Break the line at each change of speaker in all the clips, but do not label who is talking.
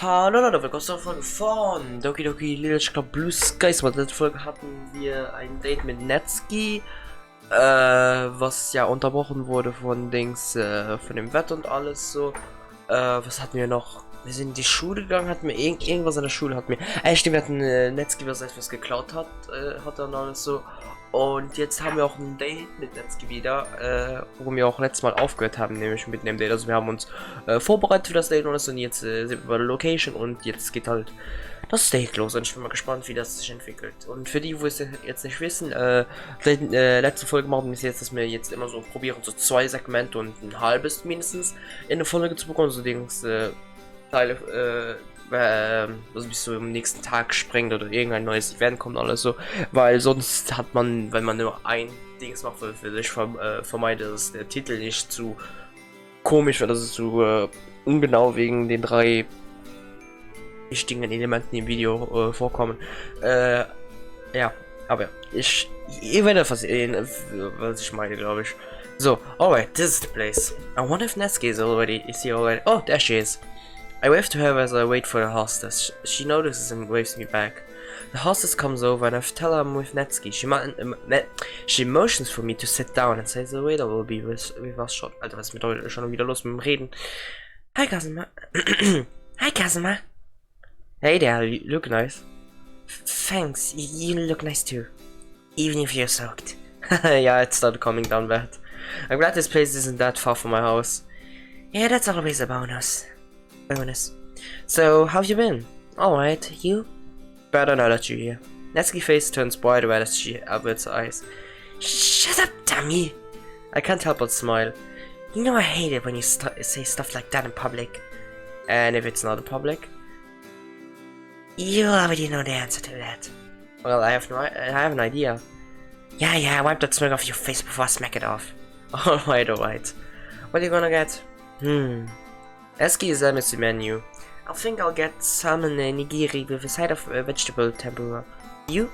Hallo Leute, willkommen zur Folge von Doki Doki Blue Skies. In der letzten Folge hatten wir ein Date mit Netski, was ja unterbrochen wurde von von dem Wetter und alles so. Was hatten wir noch? Wir sind in die Schule gegangen, hatten wir irgendwas an der Schule, hatten wir. Stimmt, wir hatten Netski, was etwas geklaut hat, und alles so. Und jetzt haben wir auch ein Date mit Netski wieder, wo wir auch letztes Mal aufgehört haben, nämlich mit dem Date. Also wir haben uns vorbereitet für das Date und jetzt sind wir bei der Location und jetzt geht halt das Date los. Und ich bin mal gespannt, wie das sich entwickelt. Und für die, wo es jetzt nicht wissen, letzte Folge machen wir es jetzt, dass wir jetzt immer so probieren, so 2 Segmente und ein halbes mindestens in der Folge zu bekommen, so Dings, Teile, also bis so im nächsten Tag sprengt oder irgendein neues Event kommt alles so, weil sonst hat man, wenn man nur ein Dings macht, für sich vermeidet, dass der Titel nicht zu komisch wird, dass es zu ungenau wegen den 3 wichtigen Elementen im Video vorkommen. Ja, aber ihr werdet versehen, was ich meine, glaube ich. So, alright, this is the place. I wonder if Netski is here already. Oh, there she is. I wave to her as I wait for the hostess. She notices and waves me back. The hostess comes over and I tell her I'm with Netski. She motions for me to sit down and says the waiter will be with us short. Alter, was ist mit heute schon wieder los mit dem Reden? Hi, Kazuma. Hi, Kazuma. Hey there, you look nice. Thanks, you look nice too. Even if you're soaked. Yeah, it started coming down bad. I'm glad this place isn't that far from my house. Yeah, that's always a bonus. So, how have you been? Alright, you? Better now that you're here. Netski's face turns bright red as she averts her eyes. Shut up, dummy! I can't help but smile. You know I hate it when you say stuff like that in public. And if it's not in public? You already know the answer to that. Well, I have an idea. Yeah, wipe that smirk off your face before I smack it off. Alright. What are you gonna get? Eski examines the menu. I think I'll get salmon nigiri with a side of vegetable tempura. You?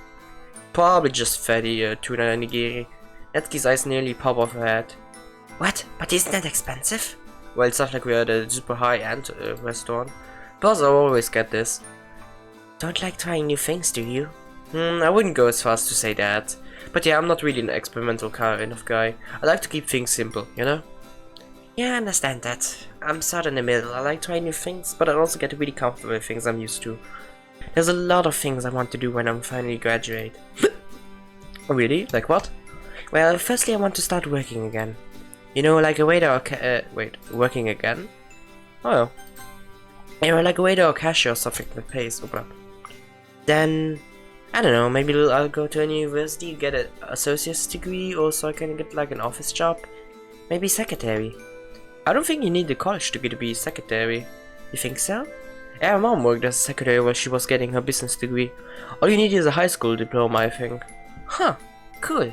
Probably just fatty tuna nigiri. Eski's eyes nearly pop off her head. What? But isn't that expensive? Well, it's not like we're at a super high-end restaurant. Plus, I always get this. Don't like trying new things, do you? I wouldn't go as far as to say that. But yeah, I'm not really an experimental kind of guy. I like to keep things simple, you know? Yeah, I understand that. I'm sort of in the middle. I like trying new things, but I also get really comfortable with things I'm used to. There's a lot of things I want to do when I'm finally graduate. Really? Like what? Well, firstly I want to start working again. You know, like a waiter or working again? Oh. You know, like a waiter or cashier or something that pays. Then, I don't know, maybe I'll go to a university, get an associate's degree, or so I can get like an office job. Maybe secretary. I don't think you need the college degree to be secretary. You think so? Yeah, my mom worked as a secretary while she was getting her business degree. All you need is a high school diploma, I think. Huh, cool.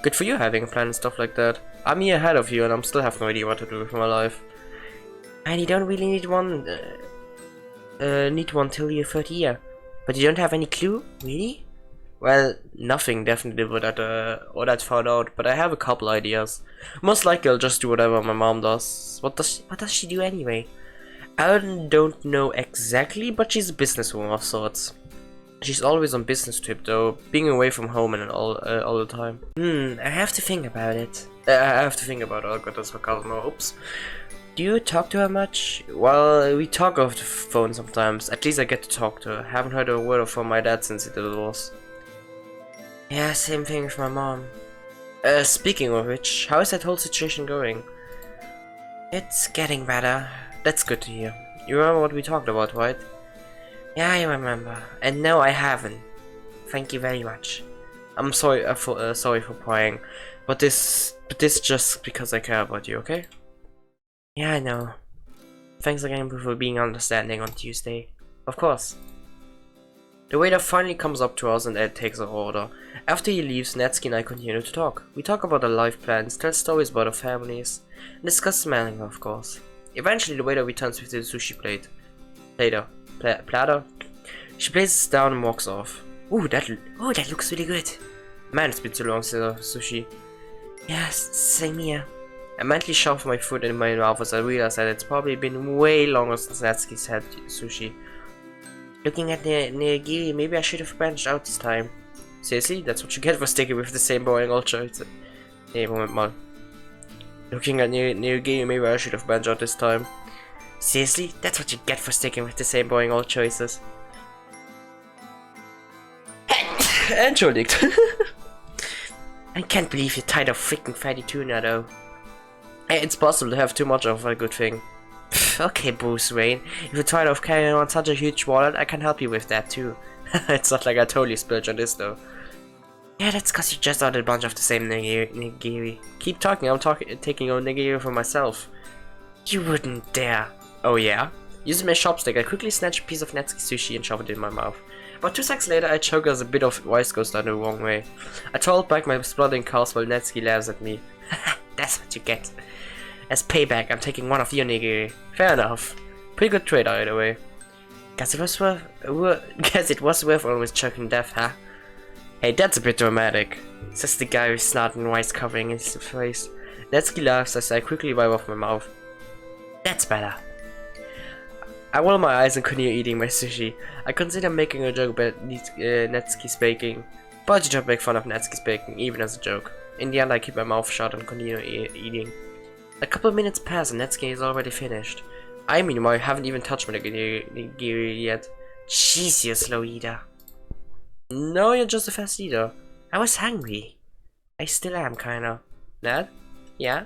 Good for you having a plan and stuff like that. I'm here ahead of you and I'm still have no idea what to do with my life. And you don't really need one till you're 30 years. But you don't have any clue? Really? Well, nothing definitely what I'd found out, but I have a couple ideas. Most likely I'll just do whatever my mom does. What does she do anyway? I don't know exactly, but she's a businesswoman of sorts. She's always on business trip though, being away from home and all the time. I have to think about it. Oh god, that's sarcasm. Oops. Do you talk to her much? Well, we talk over the phone sometimes. At least I get to talk to her. Haven't heard a word from my dad since he did the divorce. Yeah, same thing with my mom. Speaking of which, how is that whole situation going? It's getting better. That's good to hear. You remember what we talked about, right? Yeah, I remember. And no, I haven't. Thank you very much. I'm sorry for prying, but this just because I care about you, okay? Yeah, I know. Thanks again for being understanding on Tuesday. Of course. The waiter finally comes up to us and Ed takes our order. After he leaves, Netski and I continue to talk. We talk about our life plans, tell stories about our families, and discuss smelling, of course. Eventually, the waiter returns with the sushi plate. Platter. She places it down and walks off. Ooh, that looks really good. Man, it's been too long since sushi. Yes, same here. I mentally shoved my foot in my mouth as I realized that it's probably been way longer since Natsuki's had sushi. Looking at the nigiri, maybe I should have branched out this time. Seriously? That's what you get for sticking with the same boring old choice. Hey, Moment mal. Looking at nigiri, maybe I should have branched out this time. Seriously? That's what you get for sticking with the same boring old choices. Entschuldigt. I can't believe you're tired of freaking fatty tuna though. It's possible to have too much of a good thing. Okay, Bruce Wayne. If you're tired of carrying on such a huge wallet, I can help you with that too. It's not like I totally splurge on this though. Yeah, that's cause you just ordered a bunch of the same nigiri. Keep talking, I'm taking on nigiri for myself. You wouldn't dare. Oh yeah? Using my chopstick, I quickly snatch a piece of Natsuki sushi and shove it in my mouth. About 2 seconds later, I choke as a bit of rice goes down the wrong way. I twirl back my spluttering calves while Natsuki laughs at me. That's what you get. As payback, I'm taking one of your nigiri. Fair enough. Pretty good trade either way. Guess it was worth almost choking death, huh? Hey, that's a bit dramatic, says the guy with snot and rice covering his face. Natsuki laughs as I quickly wipe off my mouth. That's better. I roll my eyes and continue eating my sushi. I consider making a joke about Natsuki's baking, but you don't make fun of Natsuki's baking, even as a joke. In the end, I keep my mouth shut and continue eating. A couple of minutes pass and Natsuki is already finished. I meanwhile haven't even touched my nigiri yet. Jeez, you slow eater. No, you're just a fast eater. I was hungry. I still am, kinda. Nat? Yeah?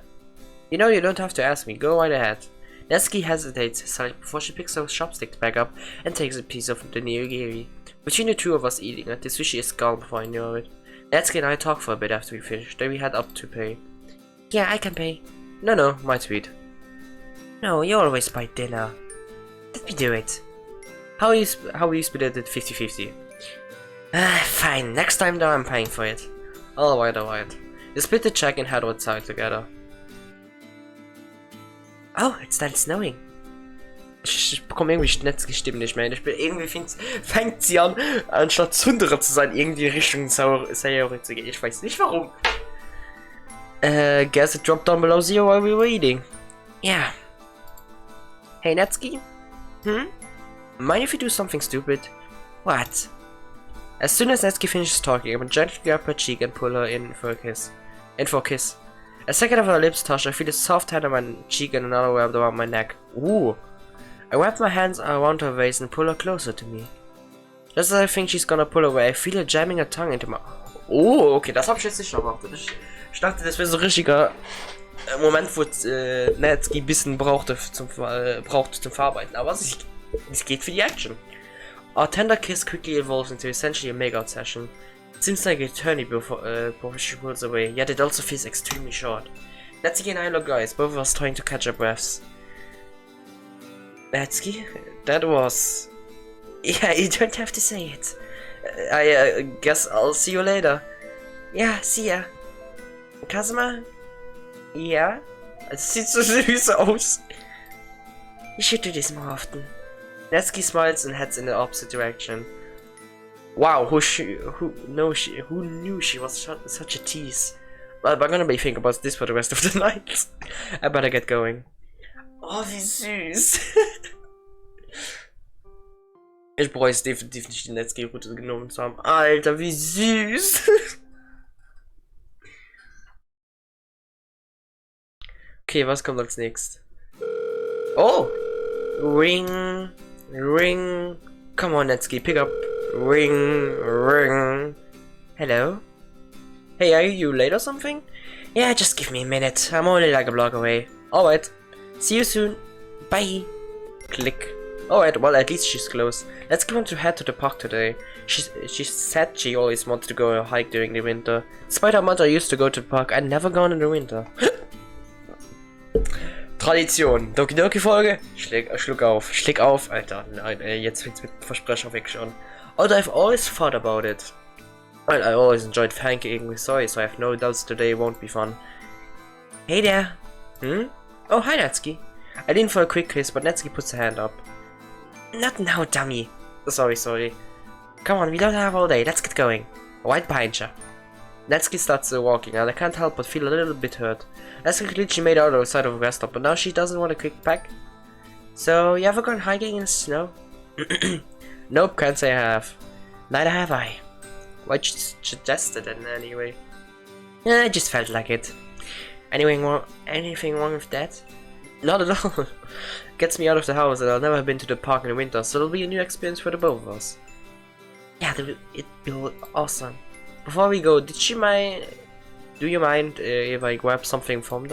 You know, you don't have to ask me. Go right ahead. Natsuki hesitates slightly before she picks her chopsticks back up and takes a piece of the nigiri. Between the two of us eating it, the sushi is gone before I know it. Natsuki and I talk for a bit after we finish, then we head up to pay. Yeah, I can pay. No, my sweet. No, you always buy dinner. Let me do it. How we split it 50-50. Fine, next time though I'm paying for it. Alright. We split the check and head outside together. Oh, it's dann snowing. Ich bekomme irgendwie Natsuki Stimmen nicht mehr. Irgendwie fängt sie an, anstatt Zunderer zu sein, irgendwie Richtung Sayori zu gehen. Ich weiß nicht warum. Guess it dropped down below zero while we were eating. Yeah. Hey Natsuki? Mind if you do something stupid? What? As soon as Natsuki finishes talking, I will gently grab her cheek and pull her in for a kiss. A second of her lips touch, I feel a soft hand on my cheek and another wrapped around my neck. Ooh! I wrap my hands around her waist and pull her closer to me. Just as I think she's gonna pull away, I feel her jamming her tongue into my... Oh, okay, das hab ich jetzt nicht erwartet. Ich dachte, das wäre so ein richtiger Moment, wo Natsuki ein bisschen brauchte zum Verarbeiten, aber es geht für die Action. Our tender kiss quickly evolves into essentially a makeout session. It seems like eternity before she pulls away, yet it also feels extremely short. Natsuki and I look eyes, both of us trying to catch our breaths. Natsuki? That was... Yeah, you don't have to say it. I guess I'll see you later. Yeah, see ya. Kazuma? Yeah? Es sieht so süß aus. You should do this more often. Natsuki smiles and heads in the opposite direction. Wow, who knew she was such a tease? Well, I'm gonna be thinking about this for the rest of the night. I better get going. Oh, wie süß. Ich bereue es definitiv nicht, die Natsuki-Route genommen zu haben. Alter, wie süß. Okay, was kommt als nächstes? Oh! Ring. Come on, Natsuki, pick up. Ring. Hello? Hey, are you late or something? Yeah, just give me a minute. I'm only like a block away. Alright. See you soon. Bye. Click. Alright, well, at least she's close. Let's go on to head to the park today. She said she always wanted to go on a hike during the winter. Despite how much I used to go to the park, I'd never gone in the winter. Tradition. Doki Doki Folge. Schluck auf. Alter, nein, jetzt fängt's mit Versprecher weg schon. Although I've always thought about it. And I always enjoyed pancake with soy, so I have no doubts today won't be fun. Hey there. Oh, hi Natsuki. I lean for a quick kiss, but Natsuki puts her hand up. Not now, dummy. Sorry. Come on, we don't have all day. Let's get going. Right behind you. Natsuki starts walking, and I can't help but feel a little bit hurt. Natsuki literally made out of the side of a rest stop, but now she doesn't want a quick pack. So, you ever gone hiking in the snow? Nope, can't say I have. Neither have I. Why suggested it anyway? I just felt like it. Anything wrong with that? Not at all. Gets me out of the house, and I've never been to the park in the winter, so it'll be a new experience for the both of us. Yeah, it'll be awesome. Before we go, do you mind if I grab something from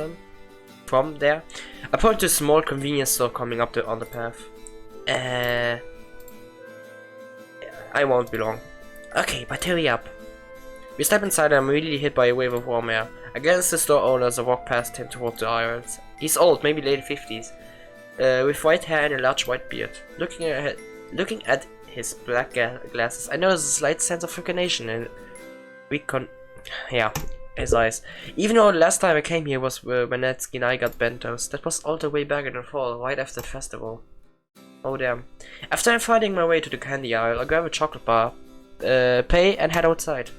there? I point to a small convenience store coming up on the path. I won't be long. Okay, but hurry up. We step inside and I'm immediately hit by a wave of warm air. I glance the store owner as I walk past him toward the aisles. He's old, maybe late 50s, with white hair and a large white beard. Looking at his black glasses, I notice a slight sense of recognition in his eyes. Even though the last time I came here was when Natsuki and I got bentos. That was all the way back in the fall, right after the festival. Oh damn. After I'm finding my way to the candy aisle, I grab a chocolate bar, pay and head outside.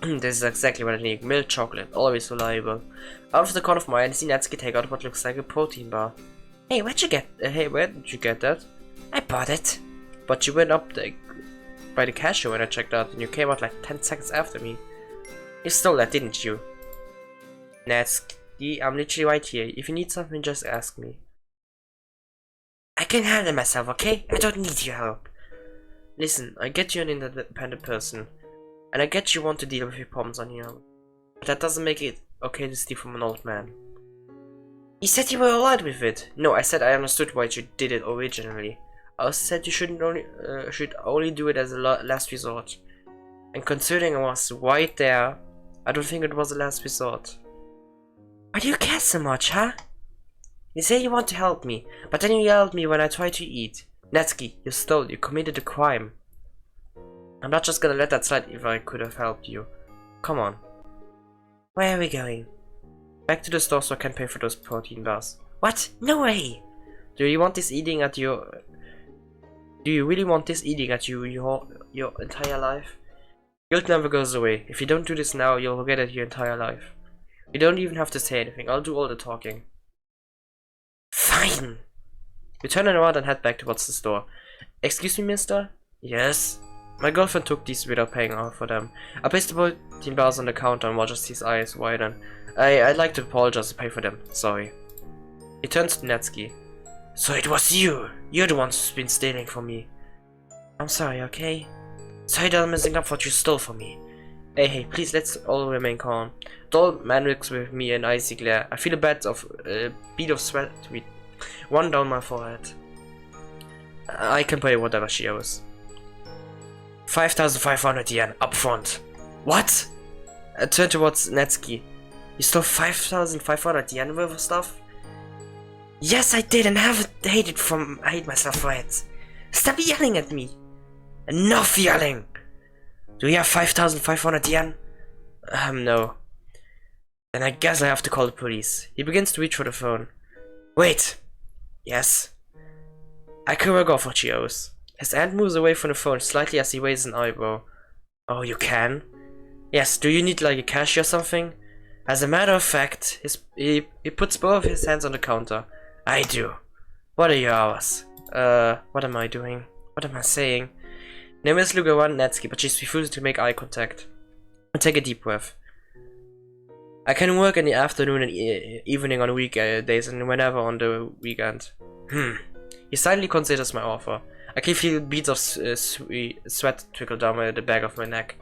This is exactly what I need. Milk chocolate, always reliable. Out of the corner of my eye, I see Natsuki take out what looks like a protein bar. Hey, where did you get that? I bought it. But you went up by the cashier when I checked out, and you came out like 10 seconds after me. You stole that, didn't you? Natsuki, I'm literally right here. If you need something, just ask me. I can handle myself, okay? I don't need your help. Listen, I get you're an independent person. And I get you want to deal with your problems on your own. But that doesn't make it okay to steal from an old man. You said you were alright with it. No, I said I understood why you did it originally. I said you should only do it as a last resort. And considering I was right there, I don't think it was a last resort. Why do you care so much, huh? You say you want to help me, but then you yelled at me when I tried to eat. Natsuki, you stole, you committed a crime. I'm not just gonna let that slide if I could have helped you. Come on. Where are we going? Back to the store so I can pay for those protein bars. What? No way! Do you really want this eating at your entire life? Guilt never goes away. If you don't do this now, you'll regret it your entire life. You don't even have to say anything. I'll do all the talking. Fine! We turn around and head back towards the store. Excuse me, mister? Yes? My girlfriend took these without paying for them. I placed the protein bars on the counter and watched his eyes widen. I'd like to apologize and pay for them. Sorry. He turns to Natsuki. So it was you! You're the one who's been stealing from me. I'm sorry, okay? Sorry that I'm messing up what you stole from me. Hey, please let's all remain calm. The old man looks with me an icy glare. I feel a bead of sweat run down my forehead. I can pay whatever she owes. 5,500 yen up front. What? I turn towards Natsuki. You stole 5,500 yen worth of stuff? Yes, I did, and I hate myself for it. Stop yelling at me. Enough yelling. Do you have 5,500 yen? No. Then I guess I have to call the police. He begins to reach for the phone. Wait. Yes. I can work off what she owes. His hand moves away from the phone slightly as he raises an eyebrow. Oh, you can? Yes, do you need like a cash or something? As a matter of fact, he puts both of his hands on the counter. I do. What are your hours? What am I doing? What am I saying? Nameless look around Natsuki, but she's refusing to make eye contact. I take a deep breath. I can work in the afternoon and evening on weekdays and whenever on the weekend. He silently considers my offer. I can feel beads of sweat trickle down the back of my neck.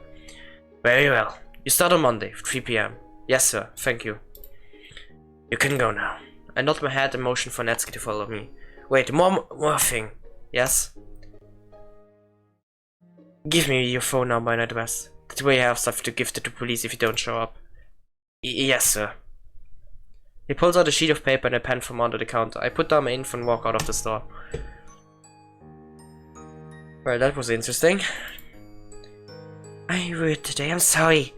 Very well. You start on Monday, 3 PM. Yes, sir. Thank you. You can go now. I nod my head and motion for Natsuki to follow me. Wait, more thing. Yes? Give me your phone number and address. That way I have stuff to give to the police if you don't show up. Yes, sir. He pulls out a sheet of paper and a pen from under the counter. I put down my info and walk out of the store. Well, that was interesting. I'm rude today, I'm sorry.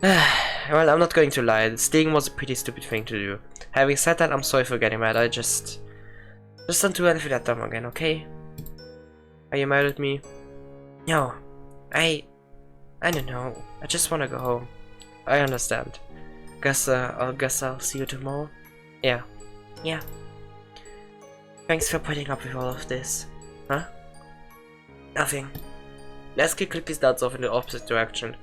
Well, I'm not going to lie. Stealing was a pretty stupid thing to do. Having said that, I'm sorry for getting mad. I just don't do anything that dumb again, okay? Are you mad at me? No. I don't know. I just wanna go home. I understand. Guess I'll see you tomorrow. Yeah. Yeah. Thanks for putting up with all of this. Huh? Nothing. Natsuki quickly starts off in the opposite direction.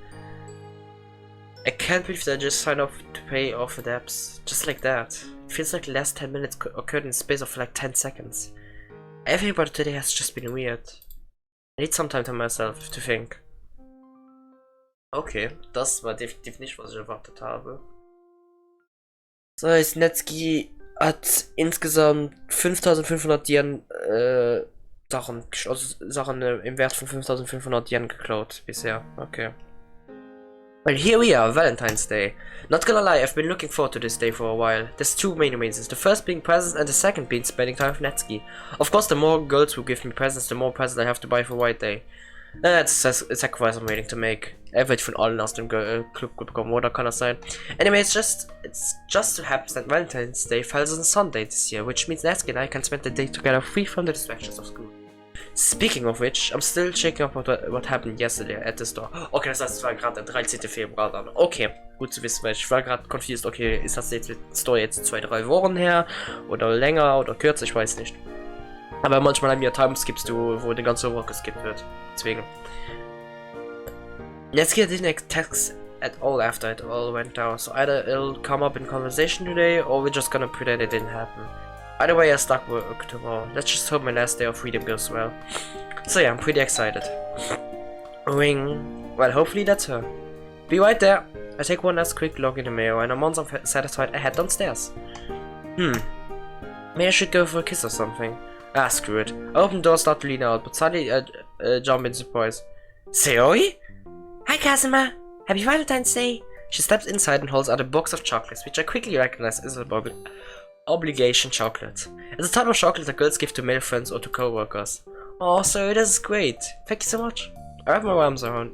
I can't believe they just signed off to pay off the debts. Just like that. It feels like the last 10 minutes occurred in the space of like 10 seconds. Everything about today has just been weird. I need some time to myself to think. Okay, das war definitiv nicht, was ich erwartet habe. So heißt, Natsuki hat insgesamt 5500 Yen Sachen im Wert von 5500 Yen geklaut bisher. Okay. Well, here we are, Valentine's Day. Not gonna lie, I've been looking forward to this day for a while. There's two main reasons. The first being presents and the second being spending time with Natsuki. Of course, the more girls who give me presents, the more presents I have to buy for White Day. That's a sacrifice I'm willing to make. Er wird von allen aus dem Club bekommen, oder kann das sein? Anyway, it's just so happens that Valentine's Day falls on Sunday this year, which means Natsuki and I can spend the day together free from the distractions of school. Speaking of which, I'm still checking up what happened yesterday at the store. Okay, das heißt, es war gerade der 13. Februar dann. Okay, gut zu wissen, weil ich war gerade confused. Okay, ist das jetzt mit Store jetzt 2-3 Wochen her? Oder länger oder kürzer? Ich weiß nicht. Aber manchmal haben wir Timeskips, wo die ganze Woche geskippt wird. Deswegen. Natsuki didn't text at all after it all went down, so either it'll come up in conversation today, or we're just gonna pretend it didn't happen. Either way, I start work tomorrow. Let's just hope my last day of freedom goes well. So yeah, I'm pretty excited. Ring. Well, hopefully that's her. Be right there. I take one last quick look in the mirror, and once I'm satisfied, I head downstairs. Maybe I should go for a kiss or something. Ah, screw it. I open the door, start to lean out, but suddenly jump in surprise. ZOWIE? Hi, Kazuma. Happy Valentine's Day. She steps inside and holds out a box of chocolates, which I quickly recognize as a obligation chocolate. It's a type of chocolate that girls give to male friends or to co-workers. Oh, so this is great. Thank you so much. I wrap my arms around.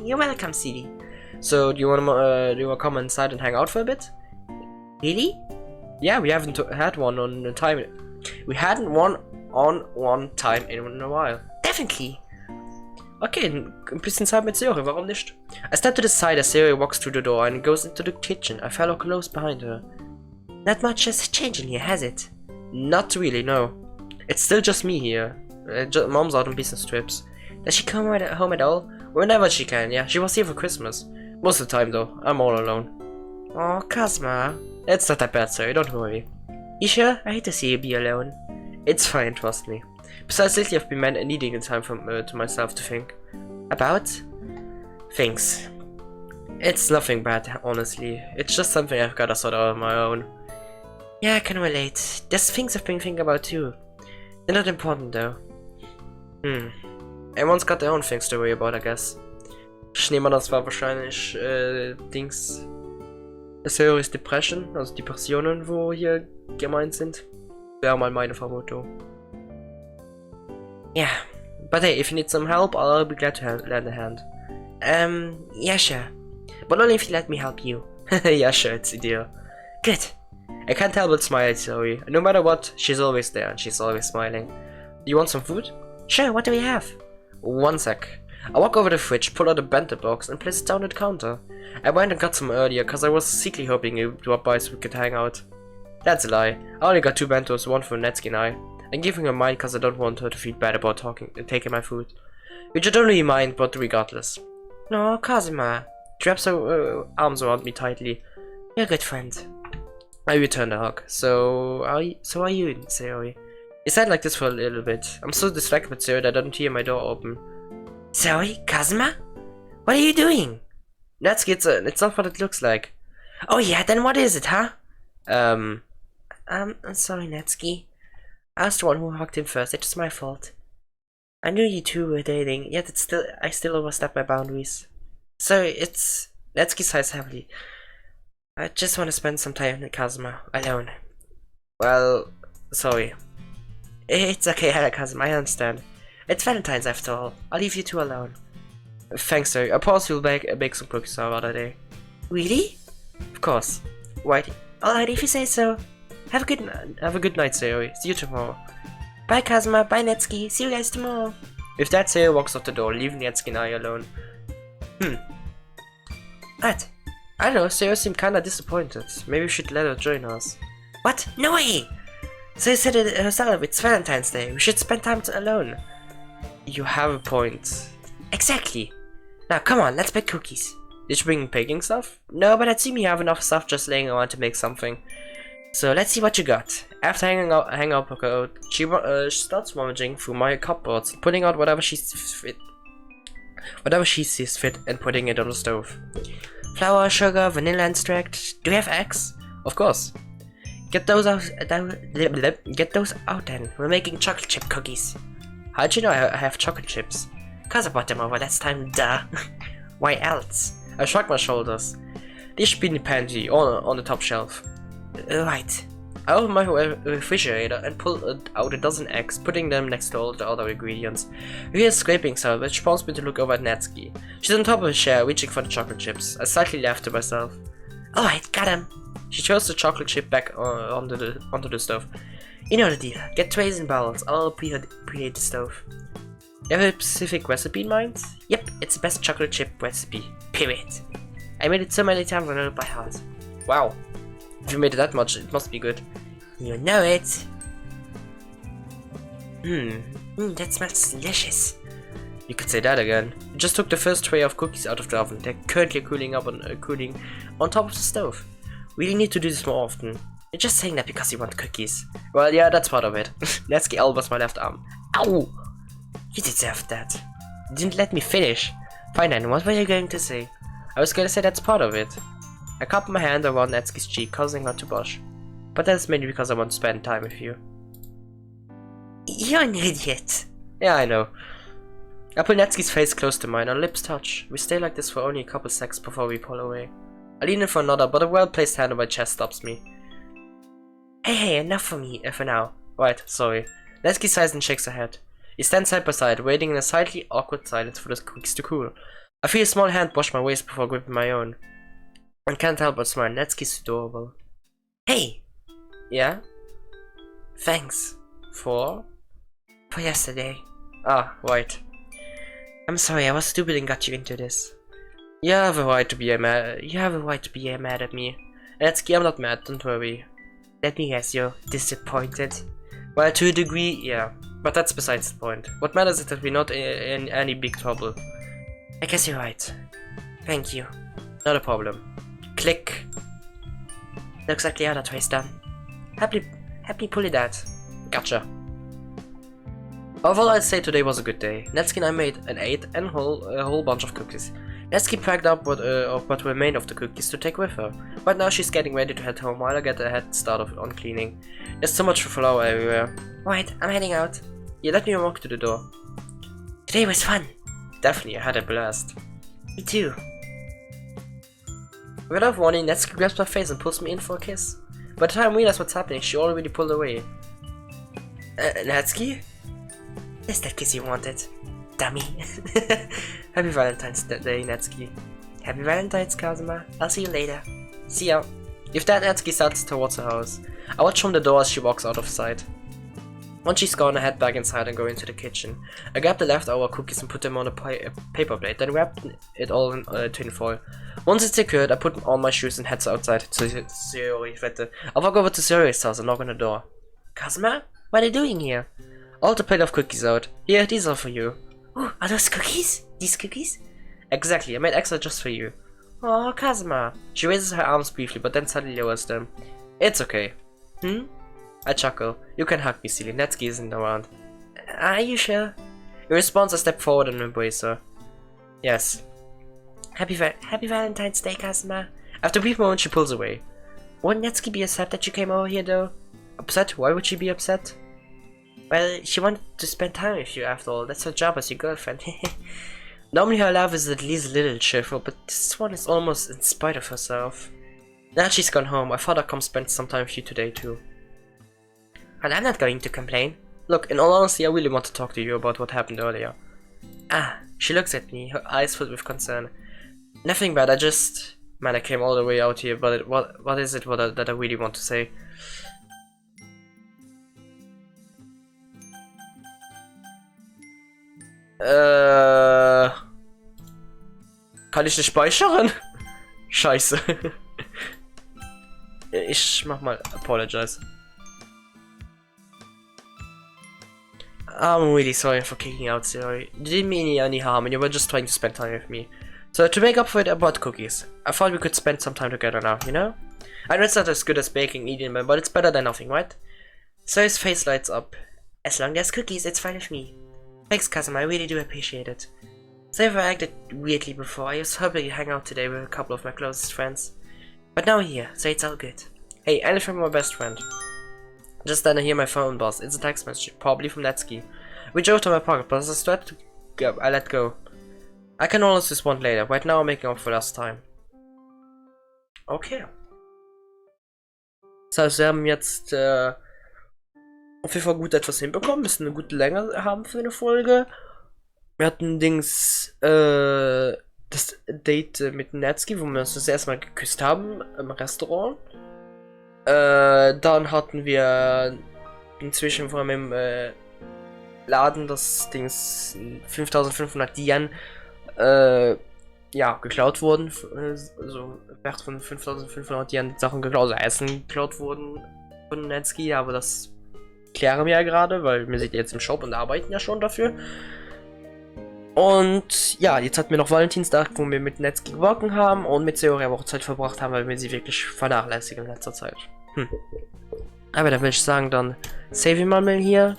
You're welcome, CD. So, do you wanna come inside and hang out for a bit? Really? Yeah, we haven't had one on time. We hadn't one on one time in a while. Definitely. Okay, ein bisschen Zeit mit ZOWIE, warum nicht? I step to the side as ZOWIE walks through the door and goes into the kitchen. I follow close behind her. Not much has changed in here, has it? Not really, no. It's still just me here. Mom's out on business trips. Does she come home at all? Whenever she can, yeah. She was here for Christmas. Most of the time, though. I'm all alone. Oh, Kazuma. It's not that bad, sir. Don't worry. You sure? I hate to see you be alone. It's fine, trust me. Besides, lately I've been needing the time to myself to think. About? Things. It's nothing bad, honestly. It's just something I've got to sort out on my own. Yeah, I can relate. There's things I've been thinking about too. They're not important though. Everyone's got their own things to worry about, I guess. Ich nehme an, das war wahrscheinlich Serious Depression, also Depressionen, wo hier gemeint sind. Wäre mal meine Vermutung. Yeah, but hey, if you need some help, I'll be glad to lend a hand. Yeah, sure. But only if you let me help you. Yeah, sure, it's a deal. Good. I can't help but smile at ZOWIE. No matter what, she's always there and she's always smiling. Do you want some food? Sure, what do we have? One sec. I walk over the fridge, pull out a bento box and place it down at the counter. I went and got some earlier cause I was secretly hoping you would drop by so we could hang out. That's a lie. I only got 2 bentos, one for Natsuki and I. I'm giving her mine cause I don't want her to feel bad about taking my food. Which I don't really mind, but regardless. No, Kazuma. She wraps her arms around me tightly. You're a good friend. I return the hug. So are you, ZOWIE? It sat like this for a little bit. I'm so distracted with ZOWIE that I don't hear my door open. ZOWIE? Kazuma? What are you doing? Natsuki, it's not what it looks like. Oh yeah, then what is it, huh? I'm sorry, Natsuki. I was the one who hugged him first. It was my fault. I knew you two were dating, yet I still overstepped my boundaries. So it's Natsuki sighs heavily. I just want to spend some time with Kazuma alone. Well, sorry. It's okay, Kazuma. I understand. It's Valentine's after all. I'll leave you two alone. Thanks, sir. I promise you'll bake some cookies some other day. Really? Of course. Right. Alright, if you say so. Have a good night, ZOWIE. See you tomorrow. Bye, Kazuma. Bye, Natsuki. See you guys tomorrow. With that, ZOWIE walks out the door, leaving Natsuki and I alone. What? I don't know, Sarah seemed kinda disappointed. Maybe we should let her join us. What? No way! So said it herself, it's Valentine's Day. We should spend time alone. You have a point. Exactly. Now come on, let's bake cookies. Did you bring baking stuff? No, but it seems you have enough stuff just laying around to make something. So let's see what you got. After hanging up her coat, she starts rummaging through my cupboards, putting out whatever she sees fit, and putting it on the stove. Flour, sugar, vanilla extract. Do you have eggs? Of course. Get those out then. We're making chocolate chip cookies. How'd you know I have chocolate chips? Cause I bought them over last time, duh. Why else? I shrugged my shoulders. They should be in the pantry, on the top shelf. Right. I opened my refrigerator and pulled out a dozen eggs, putting them next to all the other ingredients. We hear scraping sound, which prompts me to look over at Natsuki. She's on top of a chair, reaching for the chocolate chips. I slightly laughed to myself. Alright, got him. She throws the chocolate chip back onto the stove. You know the deal. Get trays and bowls. I'll preheat the stove. You have a specific recipe in mind? Yep, it's the best chocolate chip recipe. Period. I made it so many times I know it by heart. Wow. If you made it that much, it must be good. You know it. That smells delicious. You could say that again. I just took the first tray of cookies out of the oven. They're currently cooling on top of the stove. Really need to do this more often. You're just saying that because you want cookies. Well, yeah, that's part of it. Natsuki elbows my left arm. Ow! You deserved that. You didn't let me finish. Fine then, what were you going to say? I was going to say that's part of it. I cupped my hand around Natsuki's cheek, causing her to blush. But that's mainly because I want to spend time with you. You're an idiot. Yeah, I know. I pull Natsuki's face close to mine, our lips touch. We stay like this for only a couple seconds before we pull away. I lean in for another, but a well-placed hand on my chest stops me. Hey, enough for me, for now. Right, sorry. Natsuki sighs and shakes her head. We stand side by side, waiting in a slightly awkward silence for the cookies to cool. I feel a small hand brush my waist before gripping my own. I can't help but smile. Natsuki's adorable. Hey! Yeah? Thanks. For yesterday. Ah, right. I'm sorry, I was stupid and got you into this. You have a right to be mad at me. Natsuki, I'm not mad, don't worry. Let me guess, you're disappointed. Well, to a degree, yeah. But that's besides the point. What matters is that we're not in any big trouble. I guess you're right. Thank you. Not a problem. Click. Looks like the other tray's done. Happily pull it out. Gotcha. Overall, I'd say today was a good day. Natsuki and I made and ate a whole bunch of cookies. Natsuki packed up what remained of the cookies to take with her. Right now she's getting ready to head home while I get a head start on cleaning. There's so much flour everywhere. Right, I'm heading out. You let me walk to the door. Today was fun. Definitely, I had a blast. Me too. Without warning, Natsuki grabs my face and pulls me in for a kiss. By the time I realize what's happening, she already pulled away. Natsuki? That's that kiss you wanted. Dummy. Happy Valentine's Day, Natsuki. Happy Valentine's, Kazuma. I'll see you later. See ya. With that, Natsuki starts towards her house. I watch from the door as she walks out of sight. Once she's gone, I head back inside and go into the kitchen. I grab the leftover cookies and put them on a paper plate, then wrap it all in tin foil. Once it's secured, I put on my shoes and head outside to Sayori. I walk over to Sayori's house and knock on the door. Kazuma? What are you doing here? I'll hold a plate of cookies out. Here, these are for you. Ooh, are those cookies? These cookies? Exactly, I made extra just for you. Oh, Kazuma. She raises her arms briefly, but then suddenly lowers them. It's okay. I chuckle. You can hug me, silly. Natsuki isn't around. Are you sure? In response, I step forward and embrace her. Yes. Happy Valentine's Day, Kazuma. After a brief moment, she pulls away. Wouldn't Natsuki be upset that you came over here, though? Upset? Why would she be upset? Well, she wanted to spend time with you, after all. That's her job as your girlfriend. Normally her love is at least a little cheerful, but this one is almost in spite of herself. Now she's gone home, I thought I'd come spend some time with you today too. And I'm not going to complain. Look, in all honesty, I really want to talk to you about what happened earlier. Ah, she looks at me, her eyes filled with concern. Nothing bad, Man, I came all the way out here, but what is it that I really want to say? Kann ich nicht speichern? Scheiße. Ich mach mal apologize. I'm really sorry for kicking out, sorry. You didn't mean any harm and you were just trying to spend time with me. So to make up for it, I bought cookies. I thought we could spend some time together now, you know? I know it's not as good as baking, eating them, but it's better than nothing, right? So his face lights up. As long as there's cookies, it's fine with me. Thanks, cousin, I really do appreciate it. So if I acted weirdly before, I was hoping to hang out today with a couple of my closest friends. But now we're here, so it's all good. Hey, I live from my best friend. Just then I hear my phone buzz. It's a text message, probably from Netsky. We drove to my pocket, but as I started to go, I let go. I can always respond later. Right now I'm making up for last time. Okay. Das heißt, wir haben jetzt auf jeden Fall gut etwas hinbekommen, müssen eine gute Länge haben für eine Folge. Wir hatten das Date mit Netsky, wo wir uns das erstmal geküsst haben im Restaurant. Dann hatten wir inzwischen vor allem im Laden das Dings 5500 Yen ja, geklaut wurden. Also Wert von 5500 Yen Sachen geklaut, also Essen geklaut wurden von Netsky, aber das klären wir ja gerade, weil wir sind jetzt im Shop und arbeiten ja schon dafür. Und ja, jetzt hatten wir noch Valentinstag, wo wir mit Netsky geworken haben und mit Theorie aber auch Zeit verbracht haben, weil wir sie wirklich vernachlässigen in letzter Zeit. Aber da würde ich sagen, dann save ich mal hier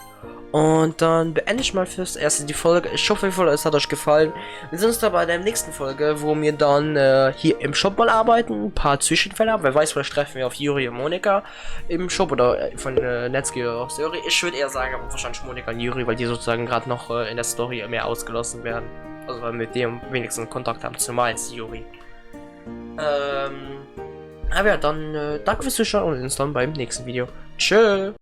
und dann beende ich mal fürs erste die Folge. Ich hoffe, es hat euch gefallen. Wir sehen uns dann bei der nächsten Folge, wo wir dann hier im Shop mal arbeiten, ein paar Zwischenfälle haben. Wer weiß, vielleicht treffen wir auf Yuri und Monika im Shop oder von Netsky oder auch Theorie. Ich würde eher sagen, aber wahrscheinlich Monika und Yuri, weil die sozusagen gerade noch in der Story mehr ausgelassen werden. Also weil wir mit dem wenigstens Kontakt haben, zumal als Yuri. Aber ja, dann danke fürs Zuschauen und uns dann beim nächsten Video. Tschö!